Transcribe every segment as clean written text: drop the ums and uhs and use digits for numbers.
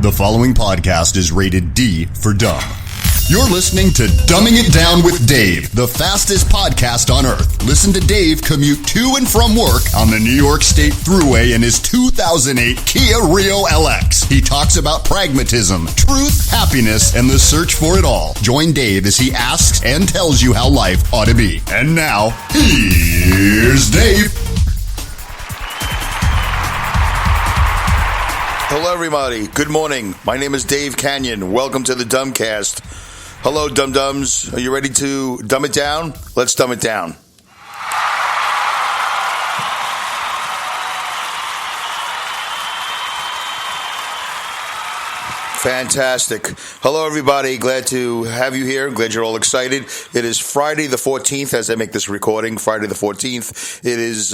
The following podcast is rated D for dumb. You're listening to Dumbing It Down with Dave, the fastest podcast on earth. Listen to Dave commute to and from work on the New York State Thruway in his 2008 Kia Rio LX. He talks about pragmatism, truth, happiness, and the search for it all. Join Dave as he asks and tells you how life ought to be. And now, here's Dave. Hello, everybody. Good morning. My name is Dave Canyon. Welcome to the Dumbcast. Hello, dum-dums. Are you ready to dumb it down? Let's dumb it down. Fantastic. Hello, everybody. Glad to have you here. Glad you're all excited. It is Friday the 14th as I make this recording. Friday the 14th. It is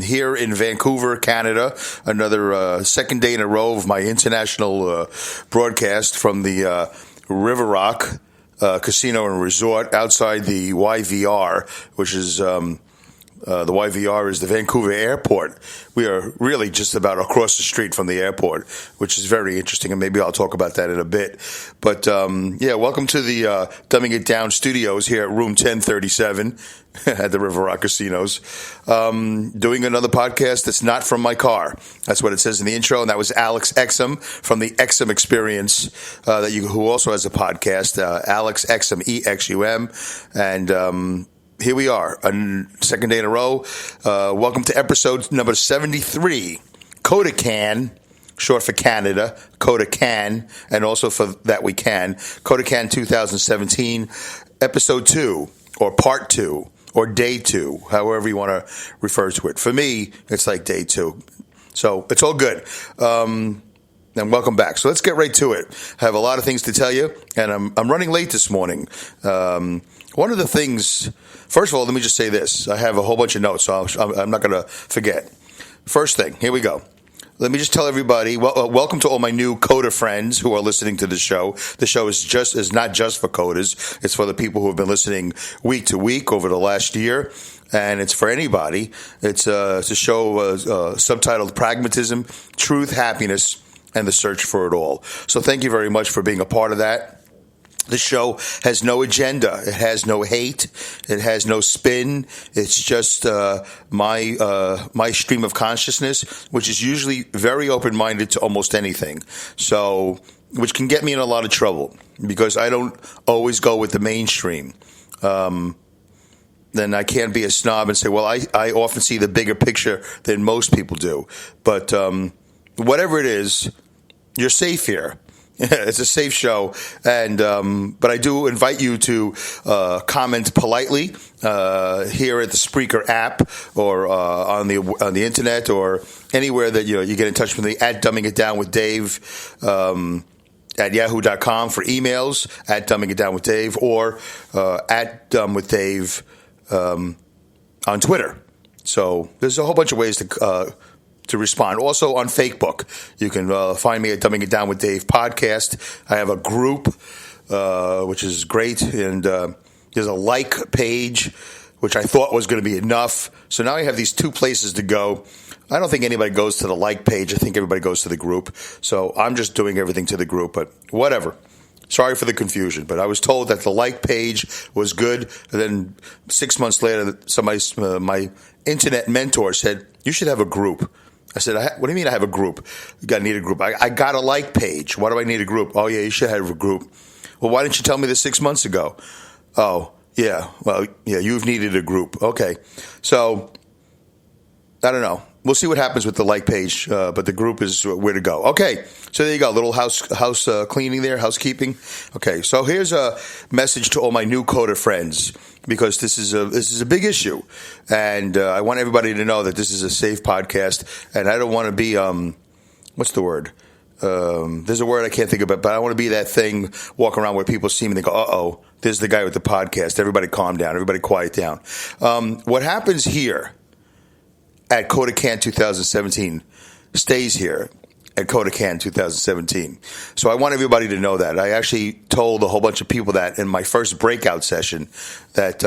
here in Vancouver, Canada. Another second day in a row of my international broadcast from the River Rock Casino and Resort outside the YVR, which is the YVR is the Vancouver Airport. We are really just about across the street from the airport, which is very interesting, and maybe I'll talk about that in a bit. But, welcome to the Dumbing It Down studios here at room 1037 at the River Rock Casinos. Doing another podcast that's not from my car. That's what it says in the intro, and that was Alex Exum from the Exum Experience, who also has a podcast, Alex Exum, E-X-U-M, and here we are, a second day in a row. Welcome to episode number 73. Coda-Can, short for Canada, Coda-Can, and also for That We Can. Coda-Can 2017, episode 2, or part 2, or day 2, however you want to refer to it. For me, it's like day 2. So it's all good. And welcome back. So let's get right to it. I have a lot of things to tell you, and I'm running late this morning. One of the things, first of all, let me just say this. I have a whole bunch of notes, so I'm not going to forget. First thing, here we go. Let me just tell everybody, welcome to all my new Coda friends who are listening to the show. The show is not just for Codas. It's for the people who have been listening week to week over the last year. And it's for anybody. It's a show subtitled Pragmatism, Truth, Happiness, and the Search for It All. So thank you very much for being a part of that. The show has no agenda. It has no hate. It has no spin. It's just my stream of consciousness, which is usually very open-minded to almost anything. So, which can get me in a lot of trouble because I don't always go with the mainstream. Then I can't be a snob and say, well, I often see the bigger picture than most people do. But whatever it is, you're safe here. It's a safe show, and but I do invite you to comment politely here at the Spreaker app or on the internet or anywhere that you get in touch with me at Dumbing It Down with Dave at yahoo.com for emails, at Dumbing It Down with Dave, or at Dumb with Dave on Twitter. So there's a whole bunch of ways to respond. Also on Facebook, you can find me at Dumbing It Down with Dave podcast. I have a group, which is great, and there's a like page, which I thought was going to be enough. So now I have these two places to go. I don't think anybody goes to the like page. I think everybody goes to the group. So I'm just doing everything to the group, but whatever. Sorry for the confusion, but I was told that the like page was good. And then 6 months later, somebody, my internet mentor said, you should have a group. I said, what do you mean I have a group? You need a group. I got a like page. Why do I need a group? Oh, yeah, you should have a group. Well, why didn't you tell me this 6 months ago? Oh, yeah. Well, yeah, you've needed a group. Okay. So, I don't know. We'll see what happens with the like page, but the group is where to go. Okay. So there you go. Little house cleaning there, housekeeping. Okay. So here's a message to all my new Coda friends, because this is a big issue, and I want everybody to know that this is a safe podcast, and I don't want to be what's the word? There's a word I can't think of, but I don't want to be that thing walking around where people see me and they go, uh-oh, there's the guy with the podcast. Everybody calm down. Everybody quiet down. What happens here at Coda-Can 2017 stays here at Coda-Can 2017. So I want everybody to know that. I actually told a whole bunch of people that in my first breakout session that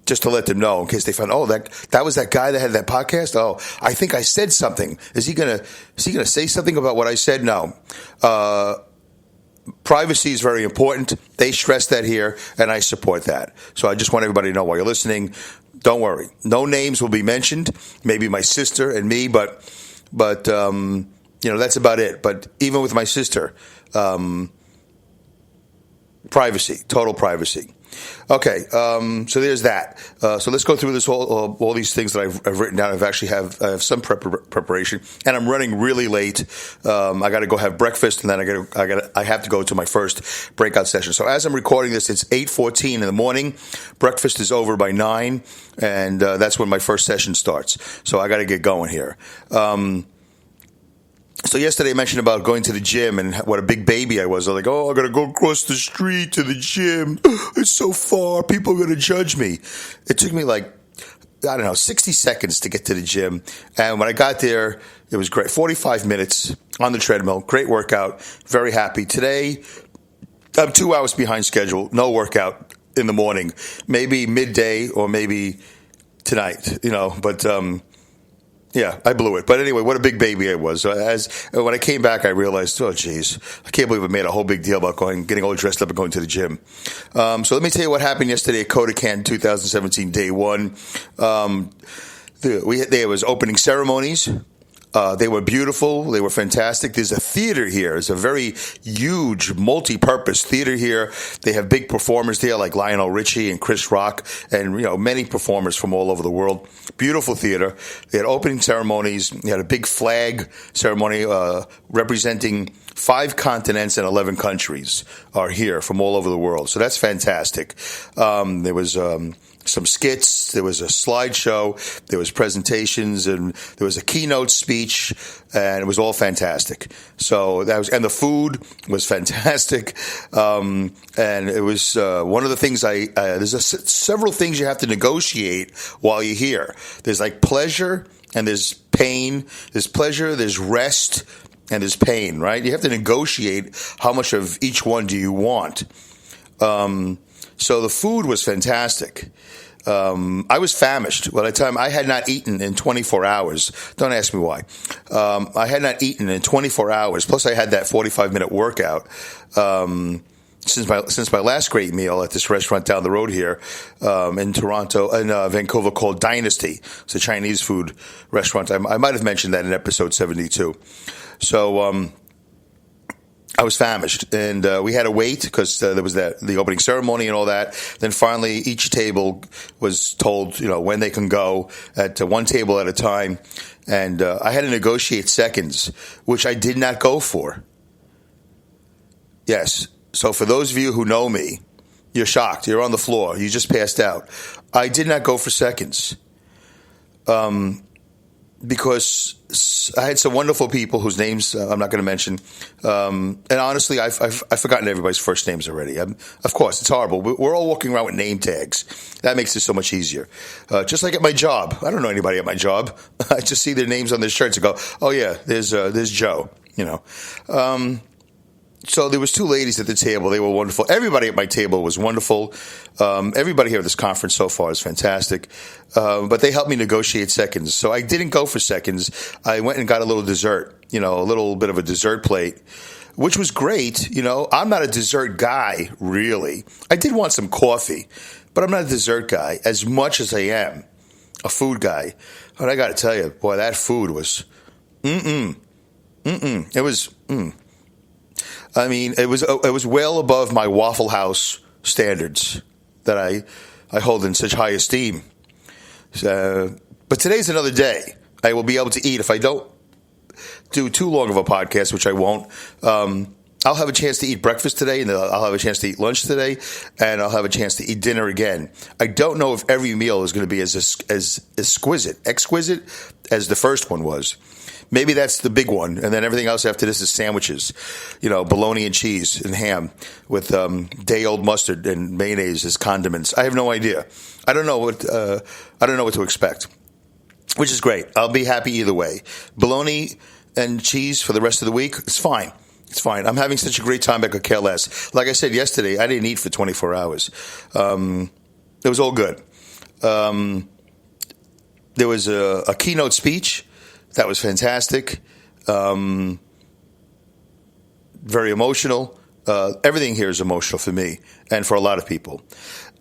just to let them know in case they find, that was that guy that had that podcast. Oh, I think I said something. Is he gonna say something about what I said? No. Privacy is very important. They stress that here, and I support that. So I just want everybody to know while you're listening, don't worry. No names will be mentioned. Maybe my sister and me, but that's about it. But even with my sister, privacy, total privacy. Okay, so there's that. So let's go through this all these things that I've written down. I have some preparation, and I'm running really late. I got to go have breakfast, and then I have to go to my first breakout session. So as I'm recording this, it's 8:14 in the morning. Breakfast is over by 9, and that's when my first session starts. So I got to get going here. So yesterday I mentioned about going to the gym and what a big baby I was. I was like, I got to go across the street to the gym. It's so far. People are going to judge me. It took me 60 seconds to get to the gym. And when I got there, it was great. 45 minutes on the treadmill. Great workout. Very happy. Today, I'm 2 hours behind schedule. No workout in the morning. Maybe midday or maybe tonight, but yeah, I blew it. But anyway, what a big baby I was. When I came back, I realized, oh, geez, I can't believe I made a whole big deal about getting all dressed up and going to the gym. So let me tell you what happened yesterday at Coda-Can 2017, day one. There was opening ceremonies. They were beautiful. They were fantastic. There's a theater here. It's a very huge, multi-purpose theater here. They have big performers there like Lionel Richie and Chris Rock and, many performers from all over the world. Beautiful theater. They had opening ceremonies. They had a big flag ceremony representing 5 continents and 11 countries are here from all over the world. So that's fantastic. There was some skits, there was a slideshow, there was presentations, and there was a keynote speech, and it was all fantastic. So and the food was fantastic. And it was one of the things there's several things you have to negotiate while you're here. There's pleasure and there's pain. There's pleasure, there's rest, and there's pain, right? You have to negotiate how much of each one do you want. So the food was fantastic. I was famished. By the time I had not eaten in 24 hours. Don't ask me why. I had not eaten in 24 hours. Plus I had that 45-minute workout. Since my last great meal at this restaurant down the road here, in Vancouver called Dynasty. It's a Chinese food restaurant. I might have mentioned that in episode 72. So, I was famished, and we had to wait because there was the opening ceremony and all that. Then finally, each table was told, when they can go at one table at a time, and I had to negotiate seconds, which I did not go for. Yes, so for those of you who know me, you're shocked. You're on the floor. You just passed out. I did not go for seconds. Because I had some wonderful people whose names I'm not going to mention. And honestly, I've forgotten everybody's first names already. Of course, it's horrible. We're all walking around with name tags. That makes it so much easier. Just like at my job. I don't know anybody at my job. I just see their names on their shirts and go, oh, yeah, there's Joe, So there was 2 ladies at the table. They were wonderful. Everybody at my table was wonderful. Everybody here at this conference so far is fantastic. But they helped me negotiate seconds. So I didn't go for seconds. I went and got a little dessert, a little bit of a dessert plate, which was great. I'm not a dessert guy, really. I did want some coffee, but I'm not a dessert guy as much as I am a food guy. But I got to tell you, boy, that food was, It was, I mean, it was well above my Waffle House standards that I hold in such high esteem. But today's another day. I will be able to eat. If I don't do too long of a podcast, which I won't, I'll have a chance to eat breakfast today, and I'll have a chance to eat lunch today, and I'll have a chance to eat dinner again. I don't know if every meal is going to be as exquisite as the first one was. Maybe that's the big one, and then everything else after this is sandwiches, bologna and cheese and ham with day-old mustard and mayonnaise as condiments. I have no idea. I don't know what to expect, which is great. I'll be happy either way. Bologna and cheese for the rest of the week, it's fine. It's fine. I'm having such a great time I could care less. Like I said yesterday, I didn't eat for 24 hours. It was all good. There was a keynote speech that was fantastic, very emotional. Everything here is emotional for me and for a lot of people.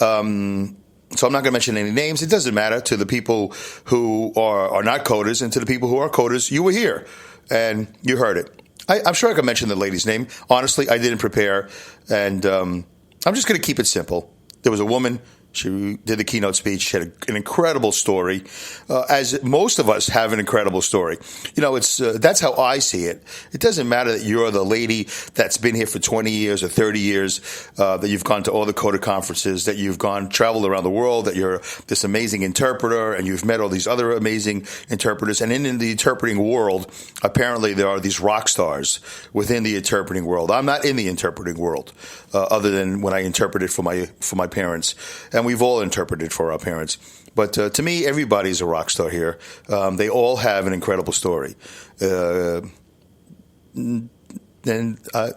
So I'm not going to mention any names. It doesn't matter to the people who are not coders and to the people who are coders. You were here and you heard it. I'm sure I could mention the lady's name. Honestly, I didn't prepare, and I'm just going to keep it simple. There was a woman. She did the keynote speech. She had an incredible story, as most of us have an incredible story. You know, that's how I see it. It doesn't matter that you're the lady that's been here for 20 years or 30 years, that you've gone to all the Coda conferences, that you've traveled around the world, that you're this amazing interpreter, and you've met all these other amazing interpreters. And in the interpreting world, apparently there are these rock stars within the interpreting world. I'm not in the interpreting world, other than when I interpreted for my parents. And we've all interpreted for our parents. But to me, everybody's a rock star here. They all have an incredible story. And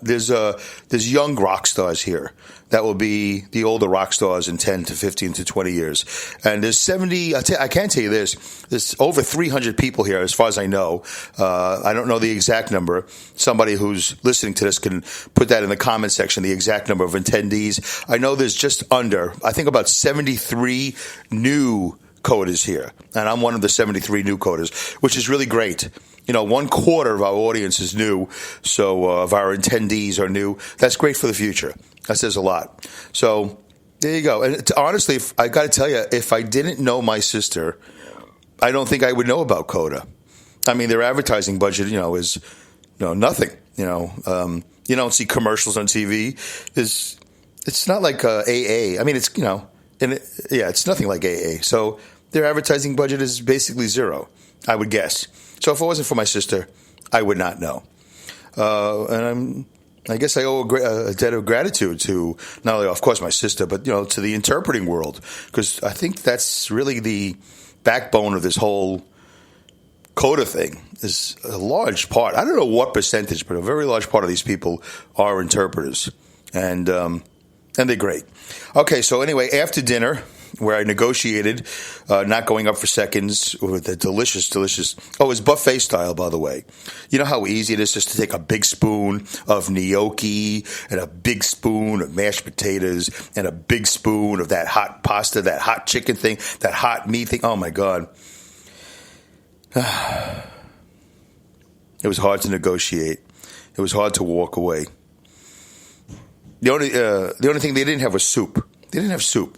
there's young rock stars here. That will be the older rock stars in 10 to 15 to 20 years. And there's 70, I can't tell you this, there's over 300 people here as far as I know. I don't know the exact number. Somebody who's listening to this can put that in the comment section, the exact number of attendees. I know there's just under, I think about 73 new coders here. And I'm one of the 73 new coders, which is really great. You know, 1/4 of our audience is new, so of our attendees are new. That's great for the future. That says a lot. So there you go. And honestly, I got to tell you, if I didn't know my sister, I don't think I would know about Coda. I mean, their advertising budget, is nothing. You don't see commercials on TV. It's not like AA. I mean, it's it's nothing like AA. So their advertising budget is basically zero, I would guess. So if it wasn't for my sister, I would not know. And I guess I owe a debt of gratitude to not only, of course, my sister, but, to the interpreting world, because I think that's really the backbone of this whole Coda thing is a large part. I don't know what percentage, but a very large part of these people are interpreters, and they're great. Okay, so anyway, after dinner, where I negotiated not going up for seconds with the delicious, it's buffet style, by the way. You know how easy it is just to take a big spoon of gnocchi and a big spoon of mashed potatoes and a big spoon of that hot pasta, that hot chicken thing, that hot meat thing. Oh, my God. It was hard to negotiate. It was hard to walk away. The only thing they didn't have was soup. They didn't have soup.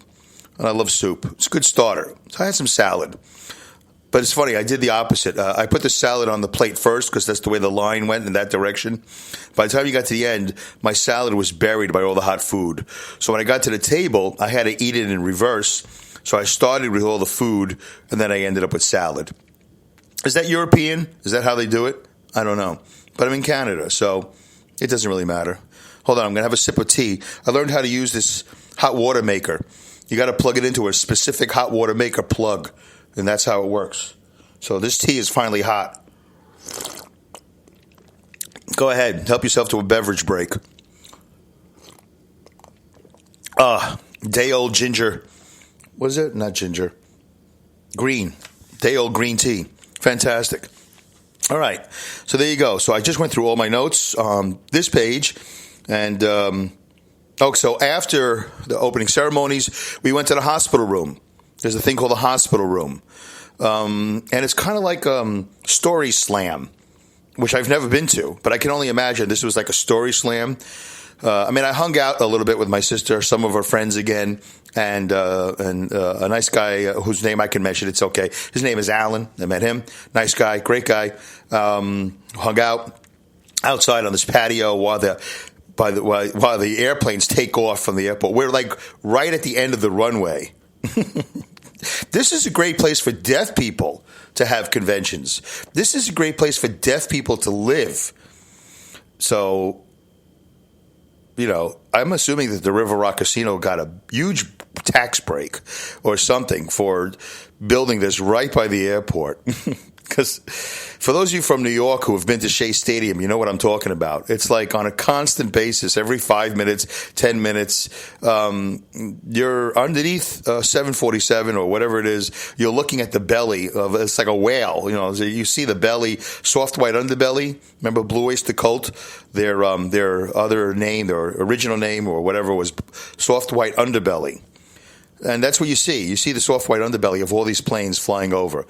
And I love soup. It's a good starter. So I had some salad. But it's funny, I did the opposite. I put the salad on the plate first because that's the way the line went in that direction. By the time you got to the end, my salad was buried by all the hot food. So when I got to the table, I had to eat it in reverse. So I started with all the food, and then I ended up with salad. Is that European? Is that how they do it? I don't know. But I'm in Canada, so it doesn't really matter. Hold on, I'm going to have a sip of tea. I learned how to use this hot water maker. You got to plug it into a specific hot water maker plug, and that's how it works. So this tea is finally hot. Go ahead. Help yourself to a beverage break. Day old ginger. What is it? Not ginger. Green. Day old green tea. Fantastic. All right. So there you go. So I just went through all my notes on this page, and so after the opening ceremonies, we went to the hospital room. There's a thing called the hospital room. And it's kind of like Story Slam, which I've never been to, but I can only imagine this was like a Story Slam. I hung out a little bit with my sister, some of her friends again, and a nice guy whose name I can mention. It's okay. His name is Alan. I met him. Nice guy, great guy. Hung out outside on this patio while the airplanes take off from the airport. We're like right at the end of the runway. This is a great place for deaf people to have conventions. This is a great place for deaf people to live. So, I'm assuming that the River Rock Casino got a huge tax break or something for building this right by the airport. Because for those of you from New York who have been to Shea Stadium, you know what I'm talking about. It's like on a constant basis, every 5 minutes, 10 minutes, you're underneath 747 or whatever it is. You're looking at the belly of it's like a whale. You know, you see the belly, soft white underbelly. Remember Blue Oyster Cult? Their other name, their original name or whatever was soft white underbelly. And that's what you see. You see the soft white underbelly of all these planes flying over.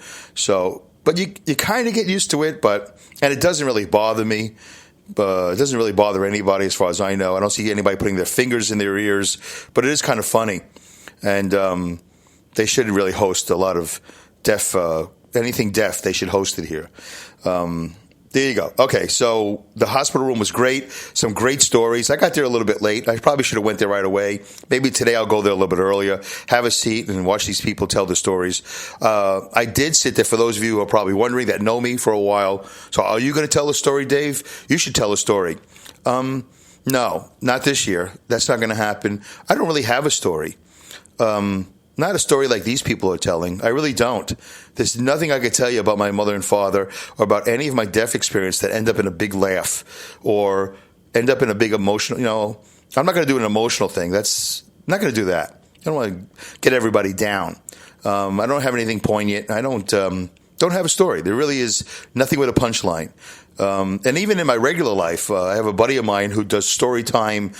But you kind of get used to it, and it doesn't really bother me. It doesn't really bother anybody as far as I know. I don't see anybody putting their fingers in their ears, but it is kind of funny. And they should really host a lot of anything deaf. They should host it here. There you go. Okay, so the hospital room was great. Some great stories. I got there a little bit late. I probably should have went there right away. Maybe today I'll go there a little bit earlier, have a seat, and watch these people tell the stories. I did sit there, for those of you who are probably wondering that know me for a while. So are you going to tell a story, Dave? You should tell a story. No, not this year. That's not going to happen. I don't really have a story. Not a story like these people are telling. I really don't. There's nothing I could tell you about my mother and father or about any of my deaf experience that end up in a big laugh or end up in a big emotional, I'm not going to do an emotional thing. I'm not going to do that. I don't want to get everybody down. I don't have anything poignant. I don't have a story. There really is nothing with a punchline. And even in my regular life, I have a buddy of mine who does storytelling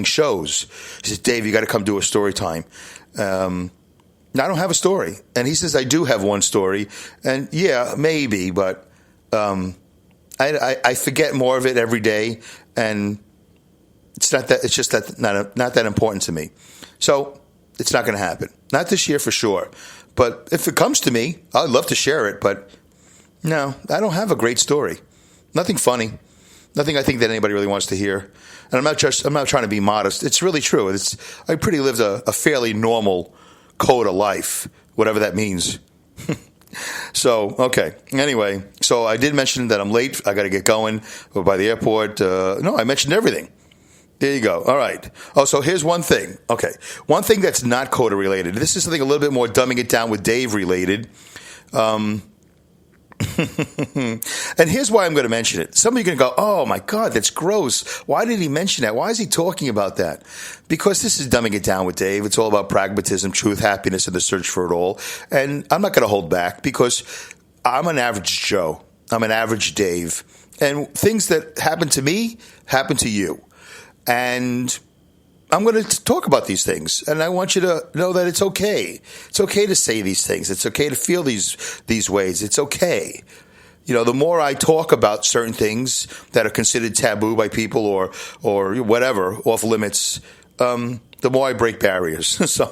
shows. He says, Dave, you got to come do a story time. I don't have a story. And he says, I do have one story. And yeah, maybe, but I forget more of it every day. And it's not that important to me. So it's not going to happen. Not this year for sure. But if it comes to me, I'd love to share it. But no, I don't have a great story. Nothing funny. Nothing I think that anybody really wants to hear. And I'm not trying to be modest. It's really true. I pretty lived a fairly normal Coda life, whatever that means. So, okay. Anyway, so I did mention that I'm late. I got to get going by the airport. No, I mentioned everything. There you go. All right. Oh, so here's one thing. Okay. One thing that's not Coda related. This is something a little bit more dumbing it down with Dave related. And here's why I'm going to mention it. Some of you are going to go, oh my God, that's gross. Why did he mention that? Why is he talking about that? Because this is dumbing it down with Dave. It's all about pragmatism, truth, happiness, and the search for it all. And I'm not going to hold back because I'm an average Joe. I'm an average Dave. And things that happen to me happen to you. And I'm going to talk about these things, and I want you to know that it's okay. It's okay to say these things. It's okay to feel these ways. It's okay. The more I talk about certain things that are considered taboo by people or whatever, off limits, the more I break barriers. So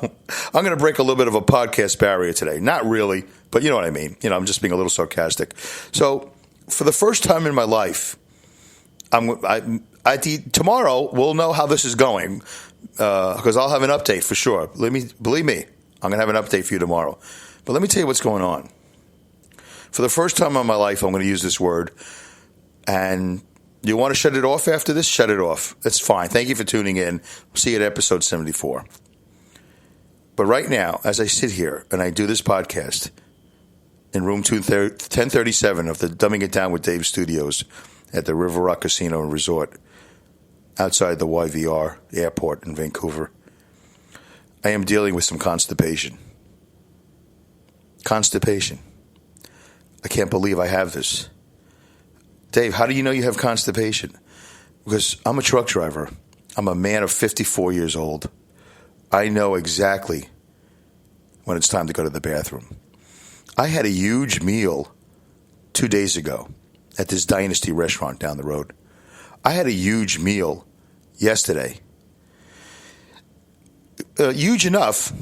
I'm going to break a little bit of a podcast barrier today. Not really, but you know what I mean. I'm just being a little sarcastic. So for the first time in my life, tomorrow we'll know how this is going because I'll have an update for sure. Believe me, I'm going to have an update for you tomorrow. But let me tell you what's going on. For the first time in my life, I'm going to use this word. And you want to shut it off after this? Shut it off. It's fine. Thank you for tuning in. See you at episode 74. But right now, as I sit here and I do this podcast in room 1037 of the Dumbing It Down with Dave studios at the River Rock Casino and Resort outside the YVR airport in Vancouver, I am dealing with some constipation. Constipation. I can't believe I have this. Dave, how do you know you have constipation? Because I'm a truck driver. I'm a man of 54 years old. I know exactly when it's time to go to the bathroom. I had a huge meal 2 days ago at this Dynasty restaurant down the road. I had a huge meal yesterday. Huge enough,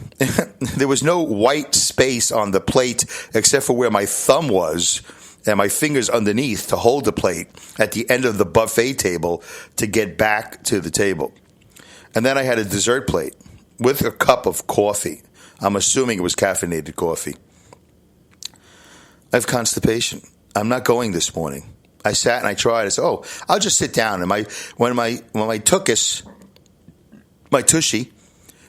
there was no white space on the plate except for where my thumb was and my fingers underneath to hold the plate at the end of the buffet table to get back to the table. And then I had a dessert plate with a cup of coffee. I'm assuming it was caffeinated coffee. I have constipation. I'm not going this morning. I sat and I tried. I said, "Oh, I'll just sit down." And when my tuchus, my tushy,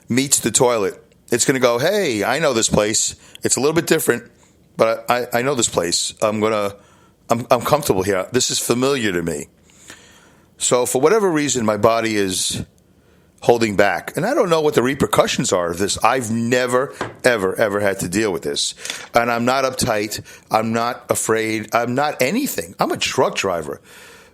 meets the toilet, it's going to go, "Hey, I know this place. It's a little bit different. but I know this place. I'm comfortable here. This is familiar to me. So for whatever reason, my body is holding back. And I don't know what the repercussions are of this. I've never, ever, ever had to deal with this. And I'm not uptight. I'm not afraid. I'm not anything. I'm a truck driver.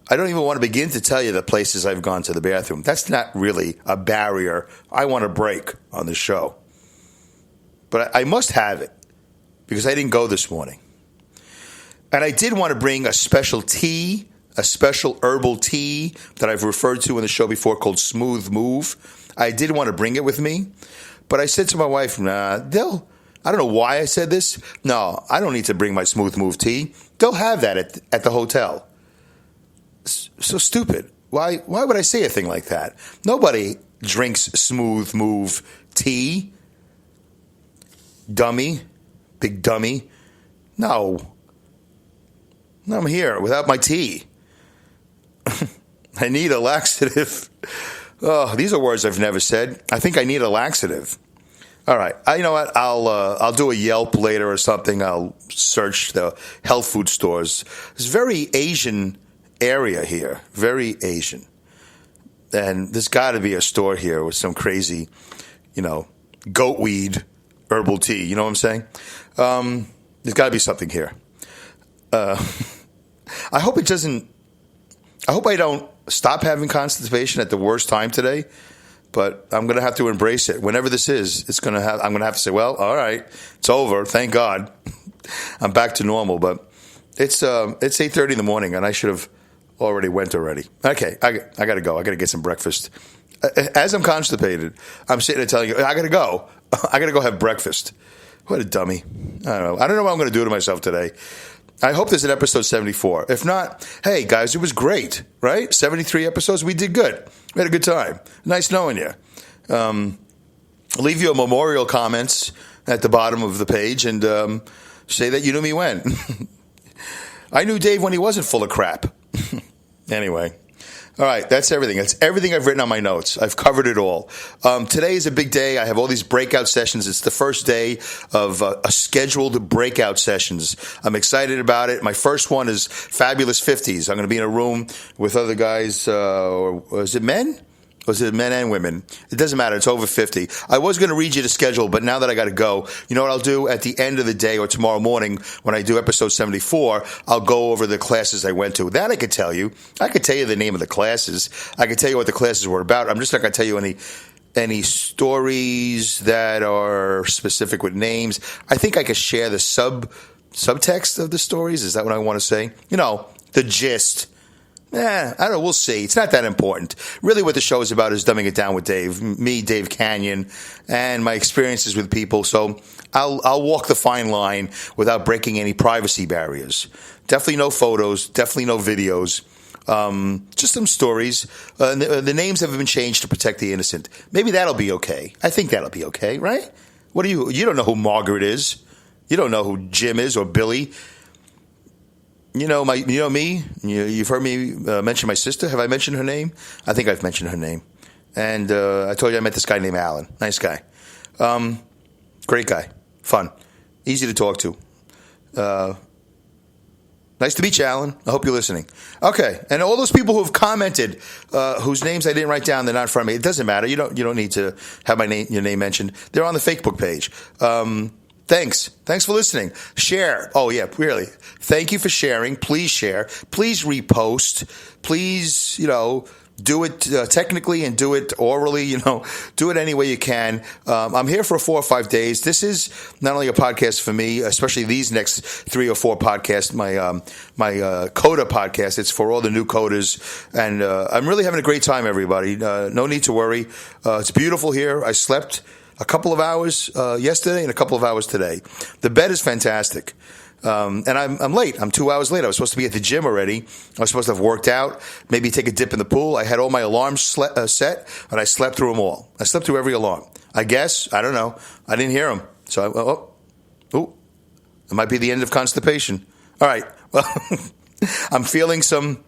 I don't even want to begin to tell you the places I've gone to the bathroom. That's not really a barrier I want to break on the show. But I must have it because I didn't go this morning. And I did want to bring a special tea, a special herbal tea that I've referred to in the show before called Smooth Move. I did want to bring it with me, but I said to my wife, I don't know why I said this. No, I don't need to bring my Smooth Move tea. They'll have that at the hotel. So stupid. Why would I say a thing like that? Nobody drinks Smooth Move tea. Dummy. Big dummy. No. I'm here without my tea. I need a laxative. Oh, these are words I've never said. I think I need a laxative. All right. You know what? I'll do a Yelp later or something. I'll search the health food stores. It's very Asian area here. Very Asian. And there's got to be a store here with some crazy, goat weed herbal tea. You know what I'm saying? There's got to be something here. I hope I don't stop having constipation at the worst time today, but I'm going to have to embrace it. Whenever this is, I'm going to have to say, well, all right, it's over. Thank God. I'm back to normal, but it's 8:30 in the morning and I should have already went already. Okay. I got to go. I got to get some breakfast. As I'm constipated, I'm sitting there telling you, I got to go. I got to go have breakfast. What a dummy. I don't know what I'm going to do to myself today. I hope there's an episode 74. If not, hey, guys, it was great, right? 73 episodes. We did good. We had a good time. Nice knowing you. Leave you a memorial comments at the bottom of the page and say that you knew me when. I knew Dave when he wasn't full of crap. Anyway. All right, that's everything. That's everything I've written on my notes. I've covered it all. Today is a big day. I have all these breakout sessions. It's the first day of a scheduled breakout sessions. I'm excited about it. My first one is Fabulous 50s. I'm going to be in a room with other guys. Or is it men? Or is it men and women? It doesn't matter. It's over 50. I was going to read you the schedule, but now that I got to go, you know what I'll do? At the end of the day or tomorrow morning when I do episode 74, I'll go over the classes I went to. That I could tell you. I could tell you the name of the classes. I could tell you what the classes were about. I'm just not going to tell you any stories that are specific with names. I think I could share the subtext of the stories. Is that what I want to say? The gist. I don't know. We'll see. It's not that important. Really what the show is about is dumbing it down with Dave, me, Dave Canyon, and my experiences with people. So I'll walk the fine line without breaking any privacy barriers. Definitely no photos. Definitely no videos. Just some stories. The names have been changed to protect the innocent. Maybe that'll be okay. I think that'll be okay, right? You don't know who Margaret is. You don't know who Jim is or Billy. You know me. You've heard me mention my sister. Have I mentioned her name? I think I've mentioned her name. And I told you I met this guy named Alan. Nice guy. Great guy. Fun. Easy to talk to. Nice to meet you, Alan. I hope you're listening. Okay. And all those people who have commented, whose names I didn't write down, they're not in front of me. It doesn't matter. You don't need to have your name mentioned. They're on the Facebook page. Thanks for listening. Share. Oh, yeah, really. Thank you for sharing. Please share. Please repost. Please, do it technically and do it orally, do it any way you can. I'm here for 4 or 5 days. This is not only a podcast for me, especially these next 3 or 4 podcasts, my Coda podcast. It's for all the new coders. And I'm really having a great time, everybody. No need to worry. It's beautiful here. I slept a couple of hours yesterday and a couple of hours today. The bed is fantastic. And I'm late. I'm 2 hours late. I was supposed to be at the gym already. I was supposed to have worked out, maybe take a dip in the pool. I had all my alarms set, and I slept through them all. I slept through every alarm. I guess. I don't know. I didn't hear them. So, it might be the end of constipation. All right. Well, I'm feeling some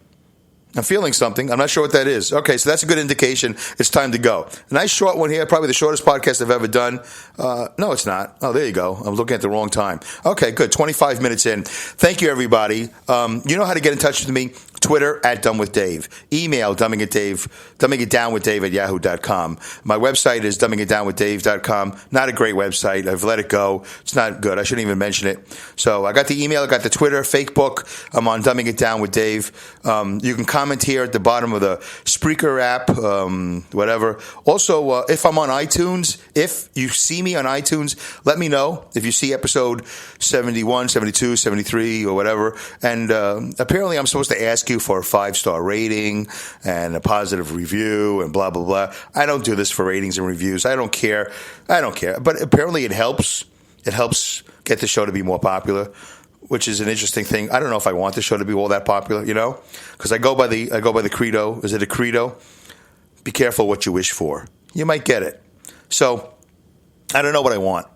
I'm feeling something. I'm not sure what that is. Okay, so that's a good indication. It's time to go. A nice short one here, probably the shortest podcast I've ever done. No, it's not. Oh, there you go. I was looking at the wrong time. Okay, good. 25 minutes in. Thank you, everybody. You know how to get in touch with me. Twitter @DumbWithDave. Email dumbingitdownwithdave@yahoo.com. My website is dumbingitdownwithdave.com. Not a great website. I've let it go. It's not good. I shouldn't even mention it. So I got the email. I got the Twitter, Facebook. I'm on Dumbing It Down with Dave. You can comment here at the bottom of the Spreaker app, whatever. Also, if I'm on iTunes, if you see me on iTunes, let me know if you see episode 71, 72, 73, or whatever. And apparently I'm supposed to ask you for a 5-star rating and a positive review and blah, blah, blah. I don't do this for ratings and reviews. I don't care. But apparently it helps. It helps get the show to be more popular, which is an interesting thing. I don't know if I want the show to be all that popular, because I go by the credo. Is it a credo? Be careful what you wish for. You might get it. So I don't know what I want.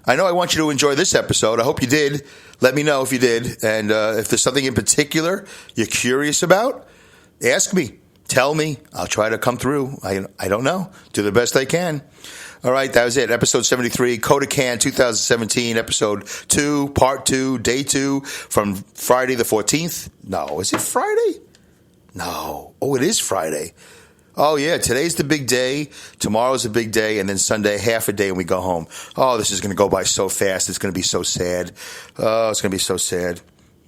I know I want you to enjoy this episode. I hope you did. Let me know if you did. And if there's something in particular you're curious about, ask me. Tell me. I'll try to come through. I don't know. Do the best I can. All right, that was it. Episode 73, Coda-Can 2017, Episode 2, Part 2, Day 2, from Friday the 14th. No, is it Friday? No. Oh, it is Friday. Oh, yeah, today's the big day. Tomorrow's a big day. And then Sunday, half a day, and we go home. Oh, this is going to go by so fast. It's going to be so sad. Oh, it's going to be so sad.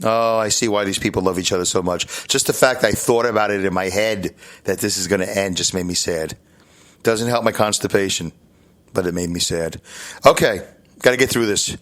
Oh, I see why these people love each other so much. Just the fact I thought about it in my head that this is going to end just made me sad. Doesn't help my constipation, but it made me sad. Okay, got to get through this.